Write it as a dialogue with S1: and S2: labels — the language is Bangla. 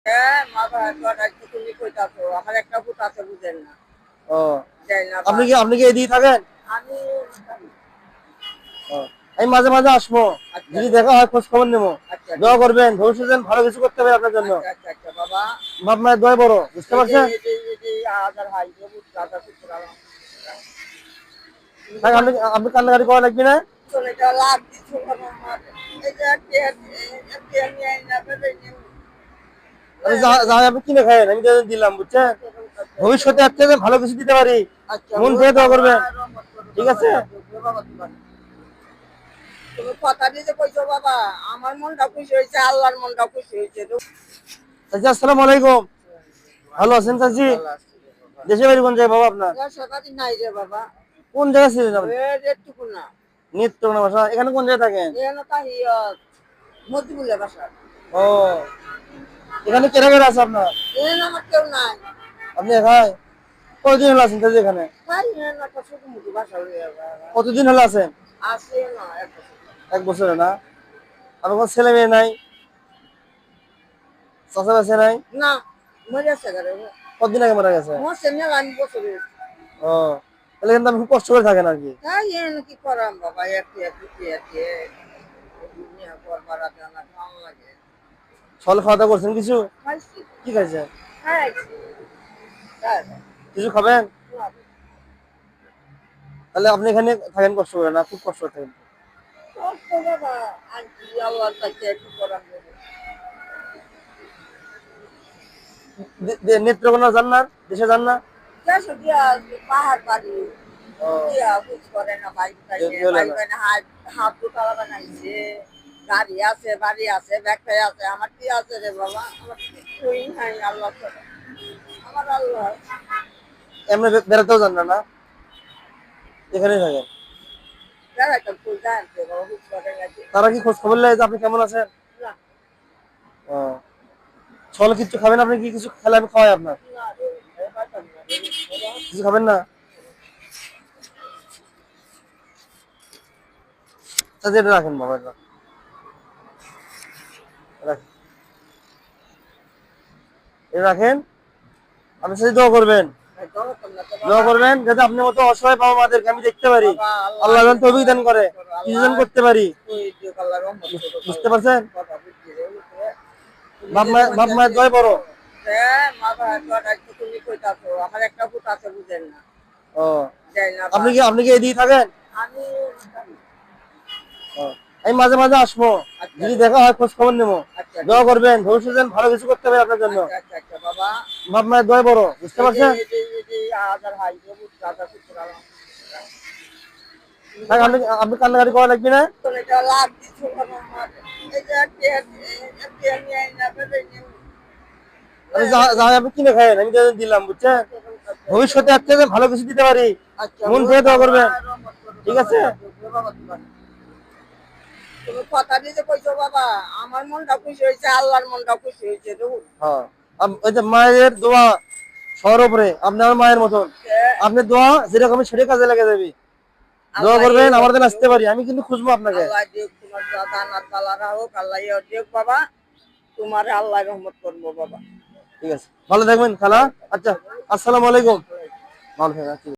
S1: হ্যাঁ, তুমি কইতাছো আমার একটা ভূত আছে বুঝেন না।
S2: ও
S1: যাই না
S2: আপনি কি এদিকে থাকেন?
S1: আমি
S2: ও, আমি মাঝে মাঝে আসবো,
S1: আচ্ছা
S2: যদি দেখা হয় খোঁজ খবর নেবো।
S1: আচ্ছা
S2: দোয়া করবেন, ভবিষ্যতে যেন ভালো কিছু করতে পারে আপনার জন্য।
S1: আচ্ছা আচ্ছা আচ্ছা বাবা
S2: বাপ মায়ের দোয়া বড়, বুঝতে
S1: এই যে
S2: পারছেন?
S1: আদার হাই ভূত দাদা কুকুর
S2: তাই আপনি কান্নাকাটি করা লাগবে না।
S1: চলে যাওয়া লাভ দিচ্ছ আমার এই যে নিয়ে না ভেবে
S2: আপনি যা আপনি কিনে খায়েন, আমি তো দিলাম, বুঝছেন? ভবিষ্যতে আপনি যেন ভালো কিছু দিতে পারি,
S1: আচ্ছা
S2: মন থেকে দোয়া করবেন। ঠিক আছে?
S1: তুমি কথা দিতে কইছো বাবা আমার মনটা খুশি হয়েছে আল্লাহর মনটা খুশি হয়েছে
S2: চাচি আসসালামু আলাইকুম। ভালো আছেন চাচি? দেশে বাড়ি কোন জায়গায় বাবা আপনার?
S1: সকালে নাই রে বাবা
S2: কোন জায়গায় ছিলেন আপনি?
S1: যেটুকু না
S2: নেত্রকোনা বাসা। এখানে কোন জায়গায় থাকেন?
S1: এখানে তাই মতিবুলের বাসা
S2: ও, এখানে কেনাকাটা আছে আপনার?
S1: এখানে আমার কেউ নাই
S2: আপনি একাই? কতদিন হলো আছেন চাচি এখানে?
S1: তাই এখানে একটা ছোট মুটি বাসা
S2: কতদিন হলো আছেন?
S1: আছে না একটা
S2: এক বছরে না? আপনার কোনো ছেলে মেয়ে নাই? চাচা বাচ্চা নাই?
S1: না মরে আছে গারে
S2: কতদিন আগে মারা গেছে?
S1: মরছে মেলা আমি বছরে
S2: ও, তাহলে কিন্তু আপনি খুব কষ্ট করে থাকেন আর কি।
S1: তাই এখানে কি করাম বাবা একটি একটি একটি দুনিয়া করবার জানা ভালো লাগে
S2: ফল খাওয়া দাওয়া করছেন কিছু?
S1: খাইছি
S2: কি খাইছেন?
S1: খাইছি তাই
S2: কিছু খাবেন? তাহলে আপনি এখানে থাকেন কষ্ট করে না, খুব কষ্ট করে থাকেন।
S1: কষ্ট বাবা আর কি আল্লাহর কাছে একটু করাম
S2: নেত্রকোনা যান না, দেশে যান না?
S1: দেশে দিয়া পাহাড় বাড়ি
S2: ও,
S1: দিয়া বুঝ করে না ভাই ভাই হাত দুতলা বানাইছে গাড়ি আছে বাড়ি আছে ব্যাগটাই আছে আমার কি আছে রে বাবা আমার কিছুই নাই আল্লাহ করে আমার আল্লাহ
S2: এমনি বেড়াতেও যান না না, এখানেই থাকেন।
S1: বেড়াইতে ফুল জানছে বাবা বুঝ করে গেছে
S2: তারা কি খোঁজ খবর নেয় যে আপনি কেমন আছেন?
S1: না
S2: ও, চলো কিছু খাবেন? আপনি কি কিছু খেলে আমি খাওয়াই আপনার?
S1: না রে পাইতাম না রে বাবা
S2: কিছু খাবেন না? আচ্ছা এটা রাখেন বাবা, এটা রাখেন, এটা রাখেন। আপনি সাথে দোয়া করবেন, দোয়া করবেন যাতে আপনার মতো অসহায় বাবা মাদেরকে আমি দেখতে পারি, আল্লাহ যেন তৌফিক দান করে, কিছু যেন করতে পারি। বুঝতে পারছেন? বাপ মায়ের দোয়া বড়।
S1: তুমি কইতাছো আমার একটা ভূত আছে বুঝেন না
S2: ও,
S1: যাই না
S2: আপনি কি এদিকে থাকেন?
S1: আমি
S2: ও, আমি মাঝে মাঝে আসবো,
S1: আচ্ছা
S2: যদি দেখা হয় খোঁজ খবর নেবো।
S1: আচ্ছা
S2: দোয়া করবেন, ভবিষ্যতে যেন ভালো কিছু করতে পারে আপনার জন্য।
S1: আচ্ছা আচ্ছা আচ্ছা বাবা
S2: বাপ মায়ের দোয়া বড়, বুঝতে পারছেন?
S1: আদার হাই ভূত দাদা কুকুর
S2: তাই আপনি কান্নাকাটি করা লাগবে না।
S1: চলে যাওয়া লাভ দিচ্ছ আমার এই যে একটি নিয়ে না ভেবে
S2: আপনি যা আপনি কিনে খায়েন, আমি তো দিলাম, বুঝছেন? ভবিষ্যতে আপনি যেন ভালো কিছু দিতে পারি,
S1: আচ্ছা
S2: মন থেকে দোয়া করবেন। ঠিক আছে?
S1: তুমি কথা দিতে কইছো বাবা আমার মনটা খুশি হয়েছে আল্লাহর মনটা খুশি হয়েছে
S2: হ্যাঁ, ওই যে মায়ের দোয়া সবার উপরে, আপনি আমার মায়ের মতন। আপনি দোয়া যেরকম সেটা কাজে লেগে যাবে। দোয়া করবেন আমার দিন আসতে পারি, আমি কিন্তু খুঁজবো আপনাকে।
S1: আল্লাহ দিক তোমার দানাত বালা হোক আল্লাহ দিক বাবা তোমার আল্লাহ রহমত করবো বাবা
S2: ঠিক আছে, ভালো থাকবেন খালা। আচ্ছা, আসসালামু আলাইকুম। ভালো থাকবেন।